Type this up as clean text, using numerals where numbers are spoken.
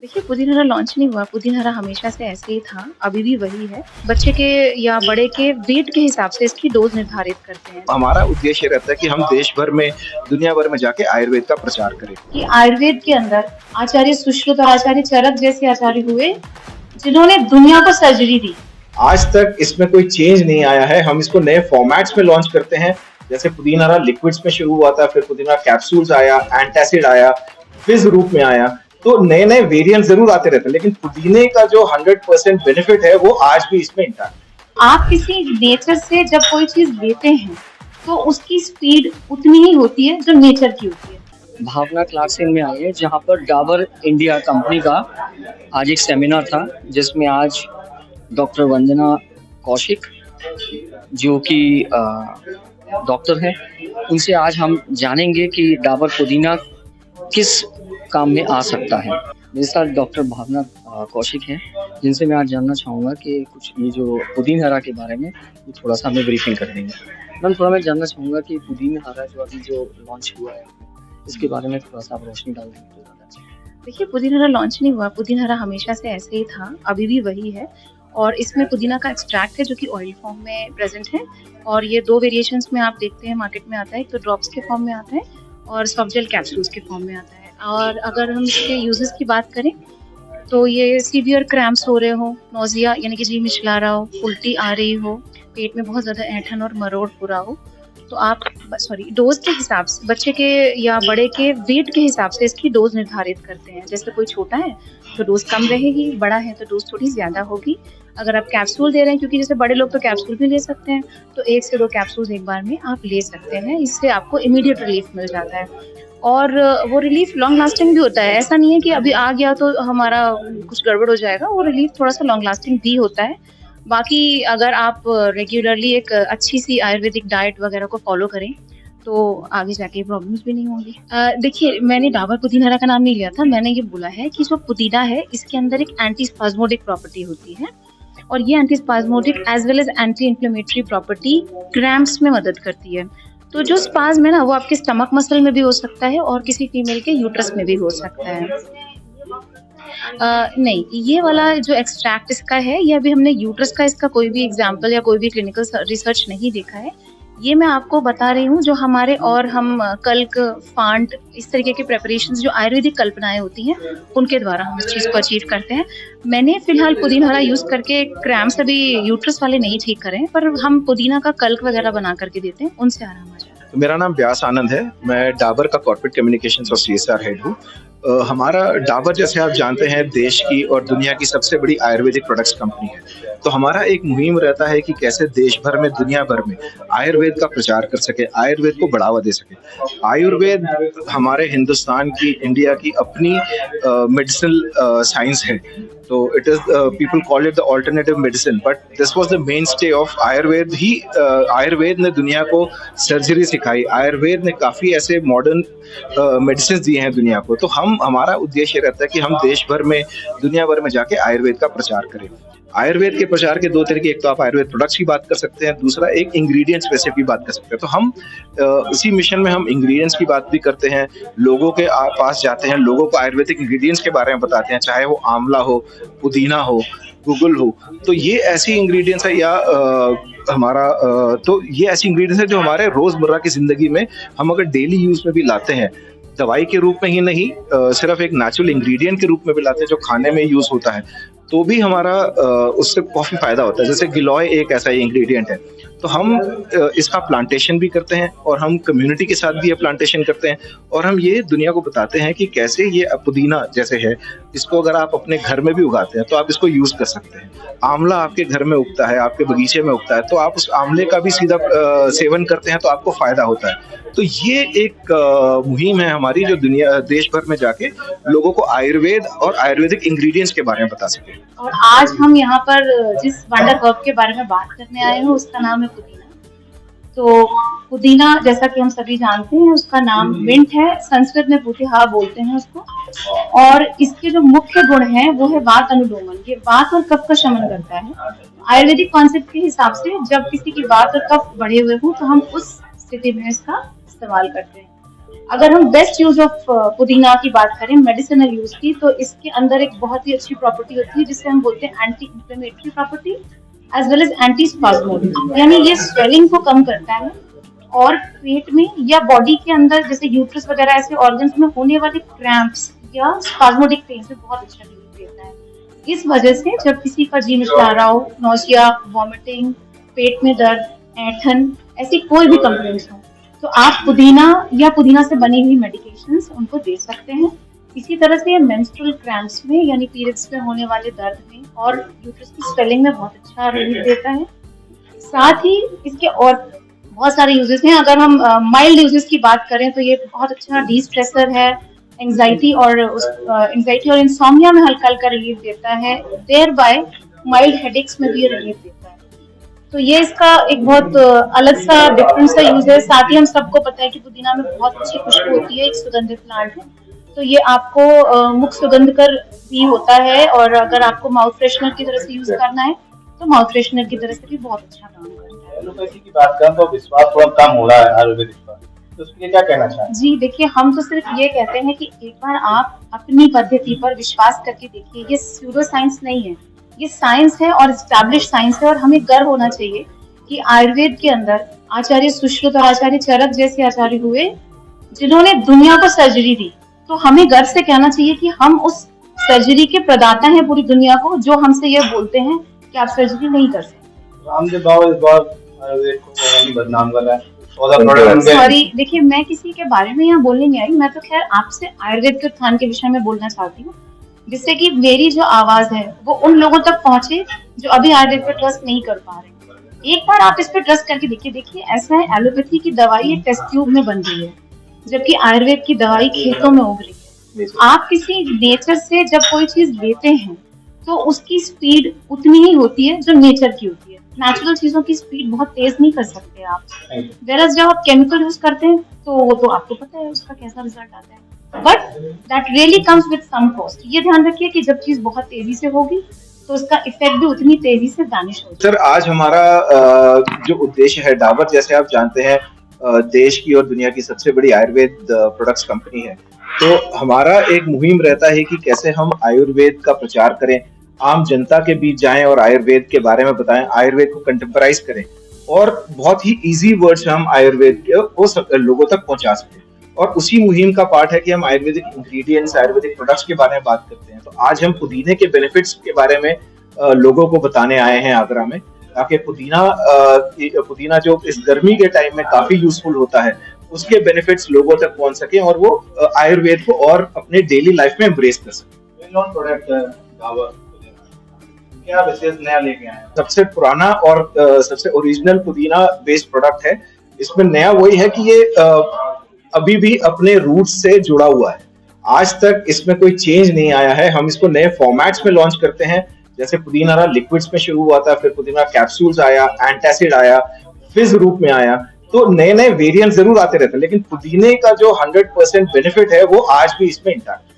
देखिए, पुदीन हरा लॉन्च नहीं हुआ, पुदीन हरा हमेशा से ऐसे ही था, अभी भी वही है। बच्चे के या बड़े के वेट के हिसाब से इसकी डोज़ निर्धारित करते हैं। हमारा उद्देश्य रहता है कि हम देश भर में, दुनिया भर में जाके आयुर्वेद का प्रचार करें। कि आयुर्वेद के अंदर आचार्य सुश्रुत और आचार्य चरक जैसे आचार्य हुए, जिन्होंने दुनिया को सर्जरी दी। आज तक इसमें कोई चेंज नहीं आया है, हम इसको नए फॉर्मेट्स में लॉन्च करते हैं। जैसे पुदीन हरा लिक्विड्स में शुरू हुआ था, फिर पुदीन हरा कैप्सूल्स आया, एंटासिड आया, फिज़ रूप में आया। तो नए-नए वेरिएंट ज़रूर आते रहते हैं, लेकिन पुदीने का जो 100% बेनिफिट है, वो आज भी इसमें इंटैक्ट है। आप किसी नेचर से जब कोई चीज़ लेते हैं, तो उसकी स्पीड उतनी ही होती है जो नेचर की होती है। भावना क्लासिन में आई है, जहाँ पर डाबर इंडिया कंपनी का आज एक सेमिनार था, जिसमें आज डॉक्टर वंदना कौशिक, जो कि डॉक्टर हैं, उनसे आज हम जानेंगे कि डाबर पुदीना किस काम में आ सकता है। मेरे साथ डॉक्टर भावना कौशिक हैं, जिनसे मैं आज जानना चाहूँगा कि कुछ ये जो पुदीन हरा के बारे में ये थोड़ा-सा हमें ब्रीफिंग कर देंगे। मैम, थोड़ा मैं जानना चाहूँगा कि पुदीन हरा जो अभी जो लॉन्च हुआ है, इसके बारे में थोड़ा-सा आप रोशनी डाल देंगे तो ज़्यादा अच्छा है। देखिए, पुदीन हरा लॉन्च नहीं हुआ, पुदीन हरा हमेशा से ऐसे ही था, अभी भी वही है। और इसमें पुदीना का एक्सट्रैक्ट है जो कि ऑयल फॉर्म में प्रेज़ेंट है, और ये 2 वेरिएशंस में आप देखते हैं मार्केट में आता है, एक तो ड्रॉप्स के फॉर्म में आता है और सॉफ्ट जेल कैप्सूल्स के फॉर्म में आता है। और अगर हम इसके यूज़ेस की बात करें, तो ये सीवियर क्रैम्प्स हो रहे हो, नोज़िया यानी कि जी मिचला रहा हो, उल्टी आ रही हो, पेट में बहुत ज़्यादा ऐंठन और मरोड़ हो रहा हो, तो आप डोज़ के हिसाब से बच्चे के या बड़े के वेट के हिसाब से इसकी डोज़ निर्धारित करते हैं। जैसे कोई छोटा है तो डोज़ कम रहेगी, बड़ा है तो डोज़ थोड़ी ज़्यादा होगी। अगर आप कैप्सूल दे रहे हैं, क्योंकि जैसे बड़े लोग तो कैप्सूल भी ले सकते हैं, तो 1 से 2 कैप्सूल्स एक बार में आप ले सकते हैं। इससे आपको इमीडिएट रिलीफ मिल जाता है, और वो रिलीफ लॉन्ग लास्टिंग भी होता है। ऐसा नहीं है कि अभी आ गया तो हमारा कुछ गड़बड़ हो जाएगा, वो रिलीफ थोड़ा-सा लॉन्ग लास्टिंग भी होता है। बाकी अगर आप रेगुलरली एक अच्छी-सी आयुर्वेदिक डाइट वगैरह को फ़ॉलो करें, तो आगे जाके प्रॉब्लम्स भी नहीं होंगी। देखिए, मैंने डाबर पुदीन हरा का नाम नहीं लिया था, मैंने ये बोला है कि जो पुदीना है, इसके अंदर एक एंटी स्पाज़मोडिक प्रॉपर्टी होती है, और ये antispasmodic as well as anti inflammatory property cramps में मदद करती है। तो जो स्पाज़्म है ना, वो आपके स्टमक मसल में भी हो सकता है और किसी फीमेल के यूट्रस में भी हो सकता है। नहीं, ये वाला जो एक्सट्रैक्ट इसका है, ये अभी हमने यूट्रस का इसका कोई भी एग्ज़ाम्पल या कोई भी क्लिनिकल रिसर्च नहीं देखा है। ये मैं आपको बता रही हूँ जो हमारे, और हम कल्क, फांट, इस तरीके के प्रिपरेशंस जो आयुर्वेदिक कल्पनाएँ होती हैं, उनके द्वारा हम इस चीज़ को अचीव करते हैं। मैंने फ़िलहाल पुदीन हरा यूज़ करके क्रैम्प्स अभी यूट्रस वाले नहीं ठीक करे हैं, पर हम पुदीना का कल्क वगैरह बना करके देते हैं, उनसे आराम आ जाता है। तो मेरा नाम व्यास आनंद है, मैं डाबर का कॉर्पोरेट कम्युनिकेशंस और सीएसआर हेड हूँ। हमारा डाबर, जैसे आप जानते हैं, देश की और दुनिया की सबसे बड़ी आयुर्वेदिक प्रोडक्ट्स कंपनी है। तो हमारा एक मुहिम रहता है कि कैसे देश भर में, दुनिया भर में आयुर्वेद का प्रचार कर सके, आयुर्वेद को बढ़ावा दे सके। आयुर्वेद हमारे हिंदुस्तान की, इंडिया की अपनी मेडिसिनल साइंस है। तो it is, people call it the alternative medicine, but this was the mainstay of Ayurveda ही। आयुर्वेद ने दुनिया को सर्जरी सिखाई, आयुर्वेद ने काफ़ी ऐसे मॉडर्न मेडिसिन दिए हैं दुनिया को। तो हमारा उद्देश्य रहता है कि हम देश भर में, दुनिया भर में जाके आयुर्वेद का प्रचार करें। आयुर्वेद के प्रचार के 2 तरीके, एक तो आप आयुर्वेद प्रोडक्ट्स की बात कर सकते हैं, दूसरा एक इंग्रेडिएंट स्पेसिफिक की बात कर सकते हैं। तो हम इसी मिशन में हम इंग्रेडिएंट्स की बात भी करते हैं, लोगों के पास जाते हैं, लोगों को आयुर्वेदिक इंग्रेडिएंट्स के बारे में बताते हैं, चाहे वो आंवला हो, पुदीना हो, गुगुल हो। तो ये ऐसी इंग्रेडिएंट्स है, या तो ये ऐसी इंग्रेडिएंट्स है जो हमारे रोजमर्रा की जिंदगी में हम अगर डेली यूज में भी लाते हैं, दवाई के रूप में ही नहीं, सिर्फ एक नेचुरल इंग्रेडिएंट के रूप में भी लाते हैं जो खाने में यूज होता है, तो भी हमारा उससे काफ़ी फ़ायदा होता है। जैसे गिलोय एक ऐसा ही इंग्रेडिएंट है। तो हम इसका प्लांटेशन भी करते हैं, और हम कम्युनिटी के साथ भी ये प्लांटेशन करते हैं, और हम ये दुनिया को बताते हैं कि कैसे ये पुदीना जैसे है, इसको अगर आप अपने घर में भी उगाते हैं तो आप इसको यूज़ कर सकते हैं। आंवला आपके घर में उगता है, आपके बगीचे में उगता है, तो आप उस आंवले का भी सीधा सेवन करते हैं तो आपको फ़ायदा होता है। तो ये एक मुहिम है हमारी, जो देश भर में जाके लोगों को आयुर्वेद और आयुर्वेदिक इंग्रेडिएंट्स के बारे में बता सके। और आज हम यहाँ पर जिस वंडर हर्ब के बारे में बात करने आए हैं, उसका नाम है पुदीना। तो पुदीना, जैसा कि हम सभी जानते हैं, उसका नाम मिंट है, संस्कृत में पुतिहा बोलते हैं उसको, और इसके जो मुख्य गुण हैं वो है वात अनुलोमन। ये वात और कफ का शमन करता है। आयुर्वेदिक कॉन्सेप्ट के हिसाब से जब किसी की वात और कफ बढ़े हुए हों, तो हम उस स्थिति में इसका इस्तेमाल करते हैं। अगर हम बेस्ट यूज ऑफ पुदीना की बात करें मेडिसिनल यूज की, तो इसके अंदर एक बहुत ही अच्छी प्रॉपर्टी होती है जिसे हम बोलते हैं anti inflammatory property as well as anti spasmodic, यानी ये स्वेलिंग को कम करता है और पेट में या बॉडी के अंदर जैसे यूट्रस वगैरह ऐसे ऑर्गन्स में होने वाले क्रैम्प्स या स्पाज्मोडिक पेन से बहुत अच्छा रिलीफ देता है। इस वजह से जब किसी का जी मिचला रहा हो, नोजिया, वॉमिटिंग, पेट में दर्द, ऐंठन, ऐसी कोई भी कंप्लेंट्स हो, तो आप पुदीना या पुदीना से बनी हुई मेडिकेशंस उनको दे सकते हैं। इसी तरह से मेंस्ट्रुअल क्रैम्प्स में यानी पीरियड्स में होने वाले दर्द में और यूट्रस की स्वेलिंग में बहुत अच्छा रिलीफ देता है। साथ ही इसके और बहुत सारे यूजेस हैं। अगर हम माइल्ड यूजेस की बात करें तो ये बहुत अच्छा डी स्ट्रेसर है, एंजाइटी और इंसोम्निया में हल्का हल्का रिलीफ देता है, देयर बाय माइल्ड हेडेक्स में भी ये रिलीफ देता है। तो ये इसका एक बहुत अलग सा डिफरेंट सा यूज है। साथ ही हम सबको पता है कि पुदीना में बहुत अच्छी खुशबू होती है, एक सुगंधित प्लांट है, तो ये आपको मुख सुगंध कर भी होता है, और अगर आपको माउथ फ्रेशनर की तरह से यूज करना है तो माउथ फ्रेशनर की तरह से भी बहुत अच्छा काम करता है। एलोपैथी की बात करें तो विश्वास थोड़ा कम हो रहा है आयुर्वेदिक पर, तो उसके लिए क्या कहना चाहेंगे? जी देखिए, हम तो सिर्फ ये कहते हैं कि एक बार आप अपनी पद्धति पर विश्वास करके देखिए। ये स्यूडो साइंस नहीं है, ये साइंस है और एस्टैब्लिश साइंस है, और हमें गर्व होना चाहिए कि आयुर्वेद के अंदर आचार्य सुश्रुत और आचार्य चरक जैसे आचार्य हुए जिन्होंने दुनिया को सर्जरी दी। तो हमें गर्व से कहना चाहिए कि हम उस सर्जरी के प्रदाता हैं पूरी दुनिया को, जो हमसे ये बोलते हैं कि आप सर्जरी नहीं कर सकते। रामदेव बाबा इस बार आयुर्वेद को बदनाम कर रहा है। सॉरी, देखिए मैं किसी के बारे में यहाँ बोलने नहीं आई, मैं तो खैर आपसे आयुर्वेद के उत्थान के विषय में बोलना चाहती हूँ, जिससे कि मेरी जो आवाज है वो उन लोगों तक पहुंचे जो अभी आयुर्वेद पर ट्रस्ट नहीं कर पा रहे। एक बार आप इस पर ट्रस्ट करके देखिए। देखिए ऐसा है, एलोपैथी की दवाई एक टेस्ट ट्यूब में बन रही है, जबकि आयुर्वेद की दवाई खेतों में उग रही है। आप किसी नेचर से जब कोई चीज लेते हैं तो उसकी स्पीड उतनी ही होती है जो नेचर की होती है। नेचुरल चीजों की स्पीड बहुत तेज नहीं कर सकते आप, वेरस जब आप केमिकल यूज करते हैं तो आपको पता है उसका कैसा रिजल्ट आता है, but that really comes with some cost. ये ध्यान रखिए कि जब चीज बहुत तेजी से होगी तो उसका इफेक्ट भी उतनी तेजी से वैनिश हो जाएगा। सर, आज हमारा जो उद्देश्य है, डाबर जैसे आप जानते हैं देश की और दुनिया की सबसे बड़ी आयुर्वेद प्रोडक्ट्स कंपनी है, तो हमारा एक मुहिम रहता है कि कैसे हम आयुर्वेद का प्रचार करें, आम जनता के बीच जाएं और आयुर्वेद के बारे में बताएं, आयुर्वेद को कंटेम्पराइज करें और बहुत ही इजी वर्ड्स हम आयुर्वेद को लोगों तक पहुंचा सकें। और उसी मुहिम का पार्ट है कि हम आयुर्वेदिक इंग्रेडिएंट्स, आयुर्वेदिक प्रोडक्ट्स के बारे में बात करते हैं। तो आज हम पुदीने के बेनिफिट्स के बारे में लोगों को बताने आए हैं आगरा में, ताकि पुदीना जो इस गर्मी के टाइम में काफी यूजफुल होता है, उसके बेनिफिट्स लोगों तक पहुंच सके और वो आयुर्वेद को और अपने डेली लाइफ में एम्ब्रेस कर सके। प्रोडक्ट डाबर क्या विशेष नया लेके आए हैं? सबसे पुराना और सबसे ओरिजिनल पुदीना बेस्ड प्रोडक्ट है। इसमें नया वही है कि ये अभी भी अपने रूट्स से जुड़ा हुआ है, आज तक इसमें कोई चेंज नहीं आया है। हम इसको नए फॉर्मेट्स में लॉन्च करते हैं, जैसे पुदीना लिक्विड्स में शुरू हुआ था, फिर पुदीना कैप्सूल्स आया, एंटासिड आया, फिज रूप में आया, तो नए नए वेरिएंट जरूर आते रहते हैं, लेकिन पुदीने का जो 100% बेनिफिट है वो आज भी इसमें इंटैक्ट है।